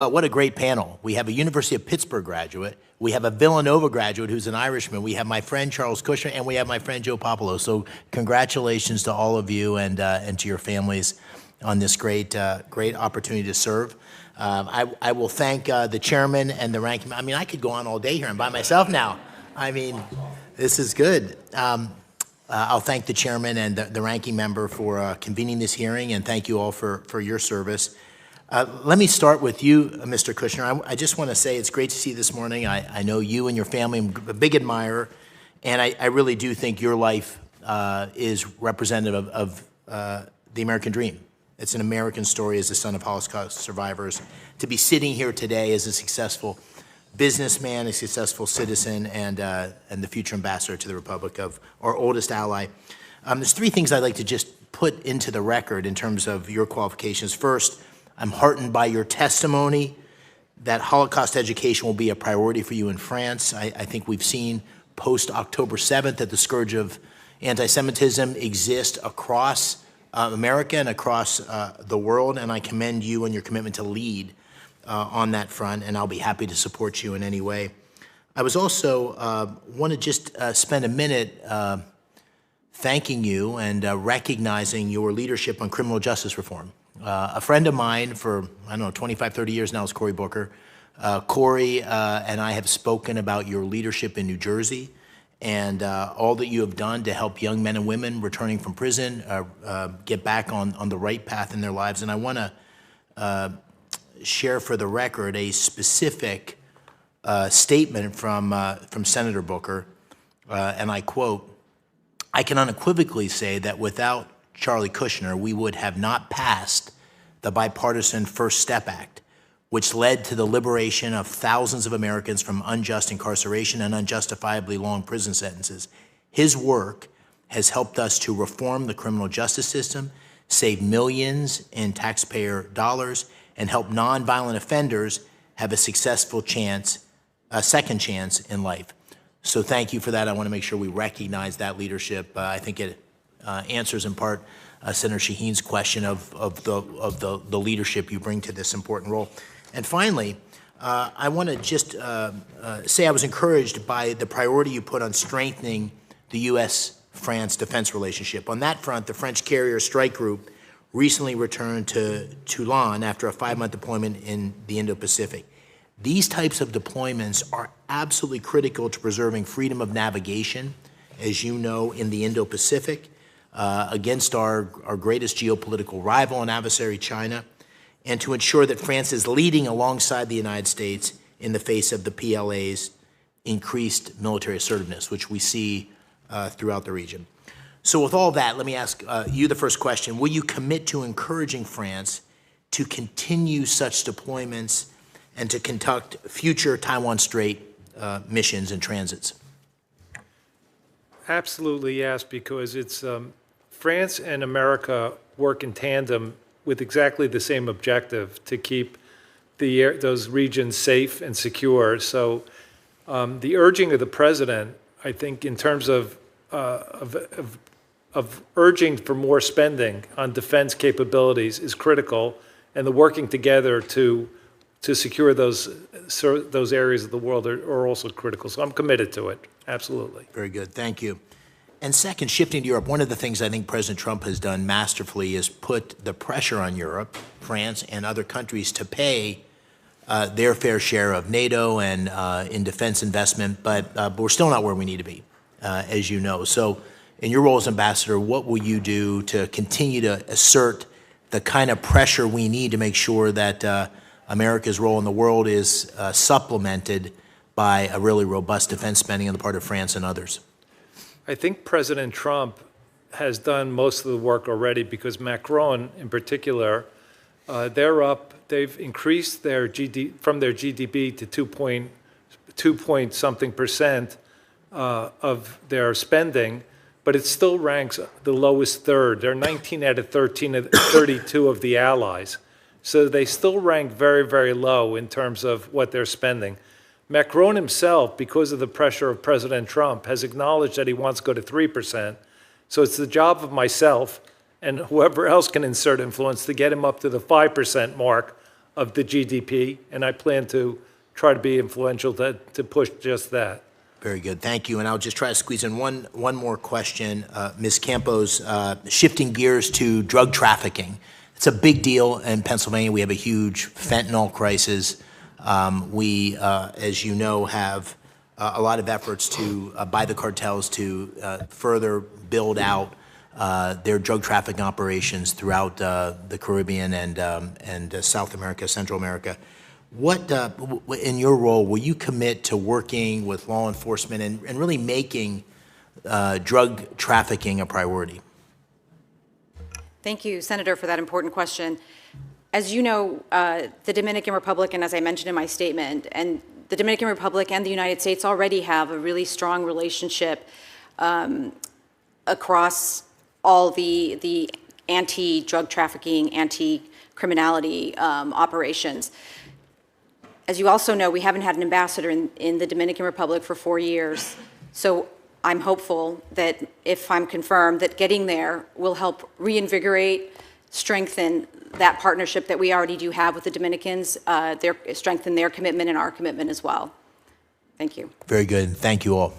What a great panel. We have a University of Pittsburgh graduate. We have a Villanova graduate who's an Irishman. We have my friend Charles Kushner, and we have my friend Joe Popolo. So congratulations to all of you and to your families on this great opportunity to serve. I will thank the chairman and the ranking. I mean, I could go on all day here. I'm by myself now. I mean, this is good. I'll thank the chairman and the ranking member for convening this hearing, and thank you all for your service. Let me start with you, Mr. Kushner. I just want to say it's great to see you this morning. I know you and your family. I'm a big admirer, and I really do think your life is representative of the American dream. It's an American story as the son of Holocaust survivors. To be sitting here today as a successful businessman, a successful citizen, and the future ambassador to the Republic of our oldest ally. There's three things I'd like to just put into the record in terms of your qualifications. First, I'm heartened by your testimony that Holocaust education will be a priority for you in France. I think we've seen post-October 7th that the scourge of anti-Semitism exists across America and across the world, and I commend you and your commitment to lead on that front, and I'll be happy to support you in any way. I was also want to just spend a minute thanking you and recognizing your leadership on criminal justice reform. A friend of mine for, 25, 30 years now is Cory Booker. Cory and I have spoken about your leadership in New Jersey and all that you have done to help young men and women returning from prison get back on the right path in their lives. And I want to share for the record a specific statement from Senator Booker, and I quote, "I can unequivocally say that without Charlie Kushner, we would have not passed the bipartisan First Step Act, which led to the liberation of thousands of Americans from unjust incarceration and unjustifiably long prison sentences. His work has helped us to reform the criminal justice system, save millions in taxpayer dollars, and help nonviolent offenders have a successful second chance in life." So thank you for that. I want to make sure we recognize that leadership. I think it answers in part Senator Shaheen's question of the leadership you bring to this important role. And finally, I want to just say I was encouraged by the priority you put on strengthening the U.S.-France defense relationship. On that front, the French carrier strike group recently returned to Toulon after a 5-month deployment in the Indo-Pacific. These types of deployments are absolutely critical to preserving freedom of navigation, as you know, in the Indo-Pacific, against our greatest geopolitical rival and adversary, China, and to ensure that France is leading alongside the United States in the face of the PLA's increased military assertiveness, which we see throughout the region. So with all that, let me ask you the first question. Will you commit to encouraging France to continue such deployments and to conduct future Taiwan Strait missions and transits? Absolutely, yes, because it's France and America work in tandem with exactly the same objective to keep those regions safe and secure. So the urging of the president, I think, in terms of urging for more spending on defense capabilities is critical, and the working together to secure those areas of the world are also critical. So I'm committed to it, absolutely. Very good, thank you. And second, shifting to Europe, one of the things I think President Trump has done masterfully is put the pressure on Europe, France, and other countries to pay their fair share of NATO and in defense investment, but we're still not where we need to be, as you know. So in your role as ambassador, what will you do to continue to assert the kind of pressure we need to make sure that America's role in the world is supplemented by a really robust defense spending on the part of France and others? I think President Trump has done most of the work already because Macron, in particular, they've increased their from their GDP to 2.something% of their spending, but it still ranks the lowest third. They're 19 out of 32 of the allies. So they still rank very, very low in terms of what they're spending. Macron himself, because of the pressure of President Trump, has acknowledged that he wants to go to 3%. So it's the job of myself and whoever else can insert influence to get him up to the 5% mark of the GDP, and I plan to try to be influential to push just that. Very good. Thank you. And I'll just try to squeeze in one more question. Ms. Campos, shifting gears to drug trafficking. It's a big deal in Pennsylvania. We have a huge fentanyl crisis. We, as you know, have a lot of efforts to by the cartels to further build out their drug trafficking operations throughout the Caribbean and South America, Central America. What, in your role, will you commit to working with law enforcement and really making drug trafficking a priority? Thank you, Senator, for that important question. As you know, the Dominican Republic, and as I mentioned in my statement, and the Dominican Republic and the United States already have a really strong relationship across all the anti-drug trafficking, anti-criminality operations. As you also know, we haven't had an ambassador in the Dominican Republic for 4 years. So I'm hopeful that if I'm confirmed, that getting there will help reinvigorate, strengthen that partnership that we already do have with the Dominicans, strengthen their commitment and our commitment as well. Thank you. Very good. Thank you all.